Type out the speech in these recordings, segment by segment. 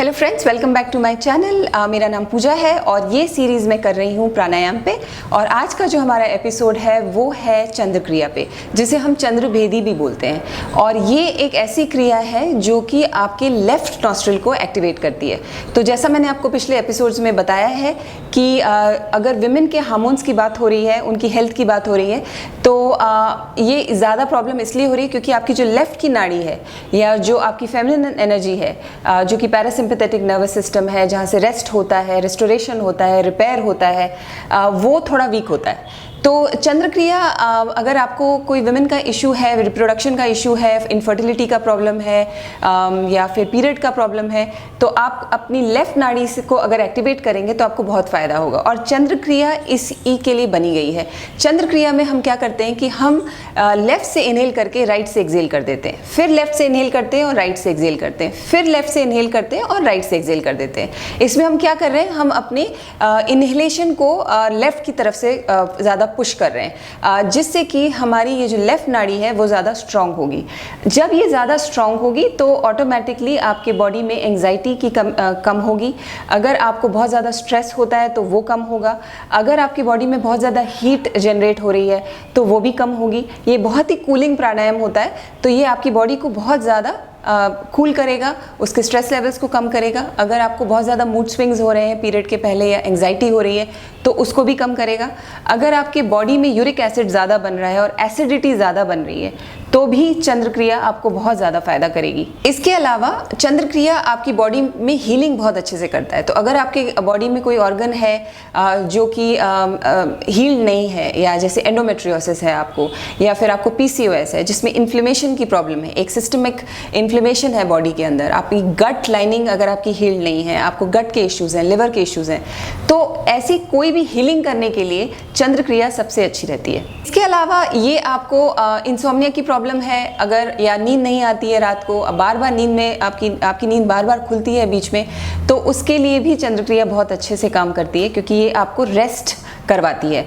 Hello friends, welcome back to my channel. मेरा नाम पूजा है और ये सीरीज़ मैं कर रही हूँ प्राणायाम पे। और आज का जो हमारा एपिसोड है वो है चंद्र क्रिया पे, जिसे हम चंद्र भेदी भी बोलते हैं। और ये एक ऐसी क्रिया है जो कि आपके लेफ्ट नॉस्ट्रिल को एक्टिवेट करती है। तो जैसा मैंने आपको पिछले एपिसोड्स में बताया है कि अगर विमेन के हार्मोन्स की बात हो रही है, उनकी हेल्थ की बात हो रही है, तो ये ज़्यादा प्रॉब्लम इसलिए हो रही है क्योंकि आपकी जो लेफ्ट की नाड़ी है या जो आपकी फेमिनिन एनर्जी है, जो कि पैरासिम्पैथेटिक नर्वस सिस्टम है, जहाँ से रेस्ट होता है, रेस्टोरेशन होता है, रिपेयर होता है, वो थोड़ा वीक होता है। तो चंद्र क्रिया, अगर आपको कोई विमेन का इशू है, रिप्रोडक्शन का इशू है, इनफर्टिलिटी का प्रॉब्लम है, या फिर पीरियड का प्रॉब्लम है, तो आप अपनी लेफ्ट नाड़ी को अगर एक्टिवेट करेंगे तो आपको बहुत फ़ायदा होगा। और चंद्र क्रिया इस के लिए बनी गई है। चंद्र क्रिया में हम क्या करते हैं कि हम लेफ्ट से इनहेल करके राइट से एक्सेल कर देते हैं, फिर लेफ्ट से इनहेल करते हैं और राइट से एक्सेल करते हैं, फिर लेफ्ट से इनहेल करते हैं और राइट से एक्सेल कर देते हैं। इसमें हम क्या कर रहे हैं, हम अपने इनहेलेशन को लेफ्ट की तरफ से ज़्यादा पुश कर रहे हैं, जिससे कि हमारी ये जो लेफ्ट नाड़ी है वो ज़्यादा स्ट्रांग होगी। जब ये ज़्यादा स्ट्रांग होगी तो ऑटोमेटिकली आपके बॉडी में एंग्जाइटी की कम होगी। अगर आपको बहुत ज़्यादा स्ट्रेस होता है तो वो कम होगा। अगर आपकी बॉडी में बहुत ज़्यादा हीट जनरेट हो रही है तो वो भी कम होगी। ये बहुत ही कूलिंग प्राणायाम होता है, तो ये आपकी बॉडी को बहुत ज़्यादा कूल करेगा, उसके स्ट्रेस लेवल्स को कम करेगा। अगर आपको बहुत ज़्यादा मूड स्विंग्स हो रहे हैं पीरियड के पहले या एंग्जाइटी हो रही है तो उसको भी कम करेगा। अगर आपके बॉडी में यूरिक एसिड ज़्यादा बन रहा है और एसिडिटी ज़्यादा बन रही है तो भी चंद्र क्रिया आपको बहुत ज़्यादा फ़ायदा करेगी। इसके अलावा चंद्र क्रिया आपकी बॉडी में हीलिंग बहुत अच्छे से करता है। तो अगर आपके बॉडी में कोई ऑर्गन है जो कि हील्ड नहीं है, या जैसे एंडोमेट्रियोसिस है आपको, या फिर आपको पीसीओएस है जिसमें इन्फ्लेमेशन की प्रॉब्लम है, एक सिस्टमिक इन्फ्लेमेशन है बॉडी के अंदर, आपकी गट लाइनिंग अगर आपकी हील्ड नहीं है, आपको गट के इश्यूज़ हैं, लिवर के इश्यूज़ हैं, तो ऐसी कोई भी हीलिंग करने के लिए चंद्र क्रिया सबसे अच्छी रहती है। इसके अलावा ये आपको इंसोम्निया की प्रॉब्लम है अगर, या नींद नहीं आती है रात को, बार बार नींद में आपकी नींद बार बार खुलती है बीच में, तो उसके लिए भी चंद्र क्रिया बहुत अच्छे से काम करती है, क्योंकि ये आपको रेस्ट करवाती है।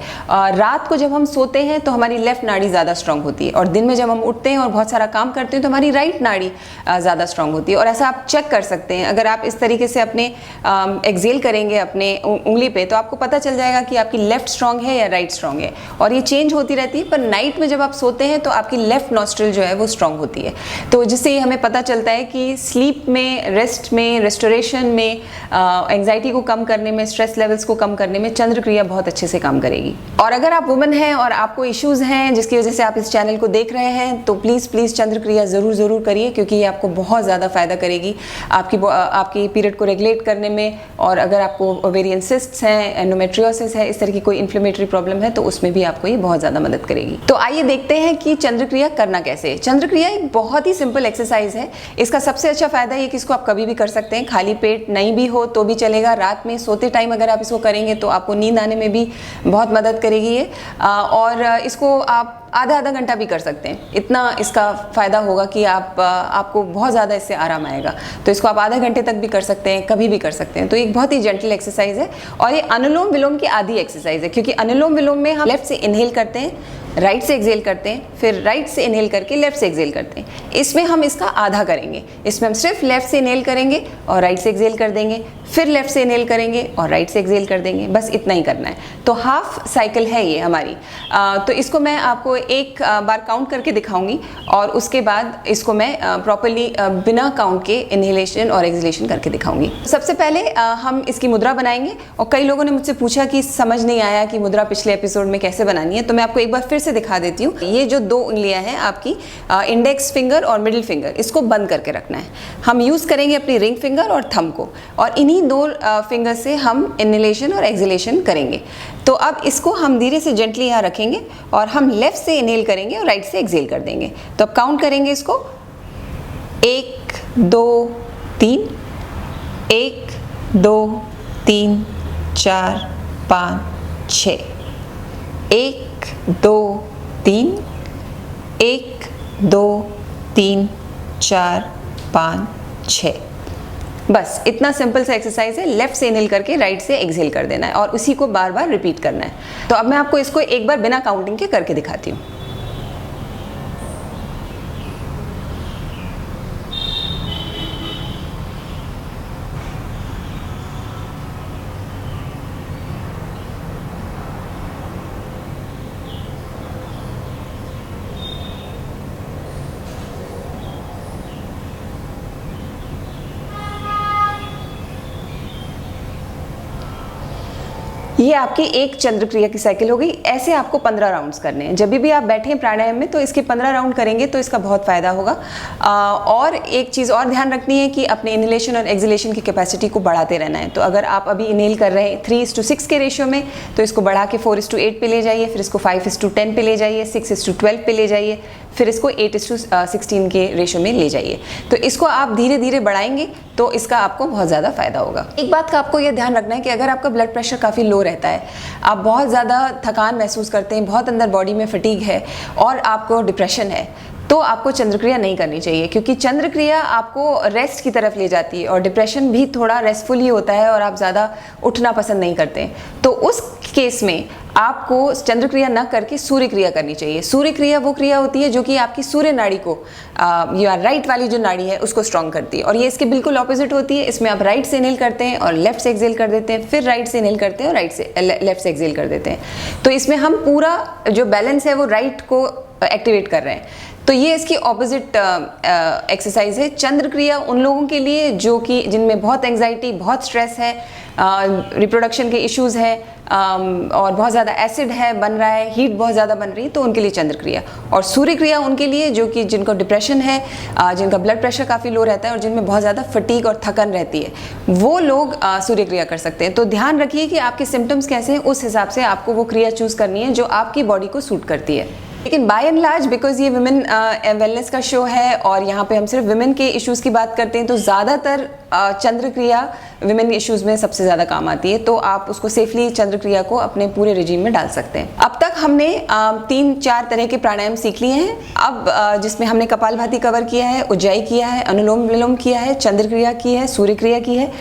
रात को जब हम सोते हैं तो हमारी लेफ्ट नाड़ी ज़्यादा स्ट्रांग होती है, और दिन में जब हम उठते हैं और बहुत सारा काम करते हैं तो हमारी राइट नाड़ी ज़्यादा स्ट्रांग होती है। और ऐसा आप चेक कर सकते हैं, अगर आप इस तरीके से अपने एक्सेल करेंगे अपने उंगली पे, तो आपको पता चल जाएगा कि आपकी लेफ्ट स्ट्रांग है या राइट स्ट्रांग है। और ये चेंज होती रहती है, पर नाइट में जब आप सोते हैं तो आपकी लेफ्ट नॉस्ट्रिल जो है वो स्ट्रांग होती है। तो जिससे हमें पता चलता है कि स्लीप में, रेस्ट में, रेस्टोरेशन में, एंग्जाइटी को कम करने में, स्ट्रेस लेवल्स को कम करने में चंद्र क्रिया बहुत अच्छे से काम करेगी। और अगर आप वुमेन हैं और आपको इश्यूज हैं जिसकी वजह से आप इस चैनल को देख रहे हैं, तो प्लीज़ चंद्र क्रिया ज़रूर करिए, क्योंकि ये आपको बहुत ज़्यादा फ़ायदा करेगी आपकी पीरियड को रेगुलेट करने में। और अगर आपको ओवेरियन सिस्ट्स हैं, एंडोमेट्रियोसिस है, इस तरह की कोई इन्फ्लेमेटरी प्रॉब्लम है, तो उसमें भी आपको ये बहुत ज़्यादा मदद करेगी। तो आइए देखते हैं कि चंद्र क्रिया करना कैसे। चंद्र क्रिया एक बहुत ही सिंपल एक्सरसाइज है। इसका सबसे अच्छा फायदा ये कि इसको आप कभी भी कर सकते हैं, खाली पेट नहीं भी हो तो भी चलेगा। रात में सोते टाइम अगर आप इसको करेंगे तो आपको नींद आने में भी बहुत मदद करेगी ये। और इसको आप आधा घंटा भी कर सकते हैं, इतना इसका फ़ायदा होगा कि आपको बहुत ज़्यादा इससे आराम आएगा। तो इसको आप आधे घंटे तक भी कर सकते हैं, कभी भी कर सकते हैं। तो एक बहुत ही जेंटल एक्सरसाइज है, और ये अनुलोम विलोम की आधी एक्सरसाइज है, क्योंकि अनुलोम विलोम में हम लेफ्ट से इनहेल करते हैं, राइट से एक्सेल करते हैं, फिर राइट से इनहेल करके लेफ्ट से एक्सेल करते हैं। इसमें हम इसका आधा करेंगे। इसमें हम सिर्फ लेफ्ट से इनहेल करेंगे और राइट से एक्सेल कर देंगे, फिर लेफ्ट से इनहेल करेंगे और राइट से एक्सेल कर देंगे, बस इतना ही करना है। तो हाफ साइकिल है ये हमारी। तो इसको मैं आपको एक बार काउंट करके दिखाऊंगी, और उसके बाद इसको मैं प्रॉपरली बिना काउंट के इनहेलेशन और एक्सेलेशन करके दिखाऊंगी। सबसे पहले हम इसकी मुद्रा बनाएंगे। और कई लोगों ने मुझसे पूछा कि समझ नहीं आया कि मुद्रा पिछले एपिसोड में कैसे बनानी है, तो मैं आपको एक बार फिर से दिखा देती हूँ। ये जो दो उंगलियां हैं आपकी, इंडेक्स फिंगर और मिडिल फिंगर, इसको बंद करके रखना है। हम यूज़ करेंगे अपनी रिंग फिंगर और थंब को, और इन्हीं दो फिंगर से हम इनहेलेशन और एक्सेलेशन करेंगे। तो अब इसको हम धीरे से जेंटली यहाँ रखेंगे और हम लेफ्ट से इनहेल करेंगे और राइट से एक्सेल कर देंगे। तो अब काउंट करेंगे इसको, 1 2 3, 1 2 3 4 5 6, 1 2 3, 1 2 3 4 5 6। बस इतना सिंपल सा एक्सरसाइज है। लेफ्ट से इनहेल करके राइट से एक्सहेल कर देना है, और उसी को बार बार रिपीट करना है। तो अब मैं आपको इसको एक बार बिना काउंटिंग के करके दिखाती हूँ। ये आपकी एक चंद्र क्रिया की साइकिल हो गई। ऐसे आपको 15 राउंड्स करने हैं। जब भी आप बैठें प्राणायाम में तो इसके 15 राउंड करेंगे तो इसका बहुत फ़ायदा होगा। और एक चीज़ और ध्यान रखनी है कि अपने इनहेलेशन और एक्सहेलेशन की कैपेसिटी को बढ़ाते रहना है। तो अगर आप अभी इनहेल कर रहे हैं 3:6 के रेशियो में, तो इसको बढ़ा के 4:8 पे ले जाइए, फिर इसको 5:10 पे ले जाइए, 6:12 पे ले जाइए, फिर इसको 8:16 के रेशियो में ले जाइए। तो इसको आप धीरे धीरे बढ़ाएंगे तो इसका आपको बहुत ज़्यादा फायदा होगा। एक बात का आपको ये ध्यान रखना है कि अगर आपका ब्लड प्रेशर काफ़ी लो रहता है, आप बहुत ज़्यादा थकान महसूस करते हैं, बहुत अंदर बॉडी में फटीग है और आपको डिप्रेशन है, तो आपको चंद्रक्रिया नहीं करनी चाहिए, क्योंकि चंद्रक्रिया आपको रेस्ट की तरफ ले जाती है और डिप्रेशन भी थोड़ा रेस्टफुल ही होता है और आप ज़्यादा उठना पसंद नहीं करते। तो उस केस में आपको चंद्रक्रिया न करके सूर्य क्रिया करनी चाहिए। सूर्य क्रिया वो क्रिया होती है जो कि आपकी सूर्य नाड़ी को या राइट वाली जो नाड़ी है उसको स्ट्रॉन्ग करती है, और ये इसके बिल्कुल ऑपोजिट होती है। इसमें आप राइट से इनहेल करते हैं और लेफ्ट से एक्सहेल कर देते हैं, फिर राइट से इनहेल करते हैं और लेफ्ट से एक्सहेल कर देते हैं। तो इसमें हम पूरा जो बैलेंस है वो राइट को एक्टिवेट कर रहे हैं। तो ये इसकी ऑपोजिट एक्सरसाइज है। चंद्र क्रिया उन लोगों के लिए जो कि जिनमें बहुत एंजाइटी, बहुत स्ट्रेस है, रिप्रोडक्शन के इश्यूज हैं और बहुत ज़्यादा एसिड है बन रहा है, हीट बहुत ज़्यादा बन रही है, तो उनके लिए चंद्र क्रिया। और सूर्य क्रिया उनके लिए जो कि जिनको डिप्रेशन है, जिनका ब्लड प्रेशर काफ़ी लो रहता है और जिनमें बहुत ज़्यादा फटीग और थकन रहती है, वो लोग सूर्य क्रिया कर सकते हैं। तो ध्यान रखिए कि आपके सिम्टम्स कैसे हैं, उस हिसाब से आपको वो क्रिया चूज़ करनी है जो आपकी बॉडी को सूट करती है। लेकिन बाय एंड लार्ज बिकॉज ये विमेन वेलनेस का शो है और यहाँ पे हम सिर्फ विमेन के इश्यूज़ की बात करते हैं, तो ज़्यादातर चंद्र क्रिया विमेन इश्यूज़ में सबसे ज़्यादा काम आती है। तो आप उसको सेफली चंद्र क्रिया को अपने पूरे रिजीम में डाल सकते हैं। अब तक हमने 3-4 तरह के प्राणायाम सीख लिए हैं। अब जिसमें हमने कपालभाति कवर किया है, उज्जाई किया है, अनुलोम विलोम किया है, चंद्र क्रिया की है, सूर्य क्रिया की है।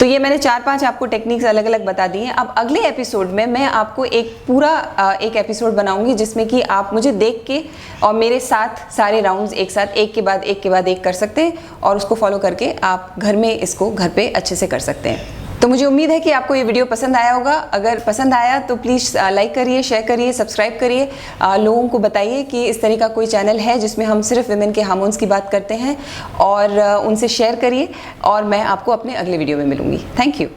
तो ये मैंने 4-5 आपको टेक्निक्स अलग अलग बता दी हैं। अब अगले एपिसोड में मैं आपको एक पूरा एक एपिसोड बनाऊंगी जिसमें कि आप मुझे देख के और मेरे साथ सारे राउंड्स एक साथ एक के बाद एक कर सकते हैं और उसको फॉलो करके आप घर में इसको घर पे अच्छे से कर सकते हैं। तो मुझे उम्मीद है कि आपको ये वीडियो पसंद आया होगा। अगर पसंद आया तो प्लीज़ लाइक करिए, शेयर करिए, सब्सक्राइब करिए। लोगों को बताइए कि इस तरह का कोई चैनल है जिसमें हम सिर्फ विमेन के हार्मोन्स की बात करते हैं, और उनसे शेयर करिए। और मैं आपको अपने अगले वीडियो में मिलूंगी। Thank you.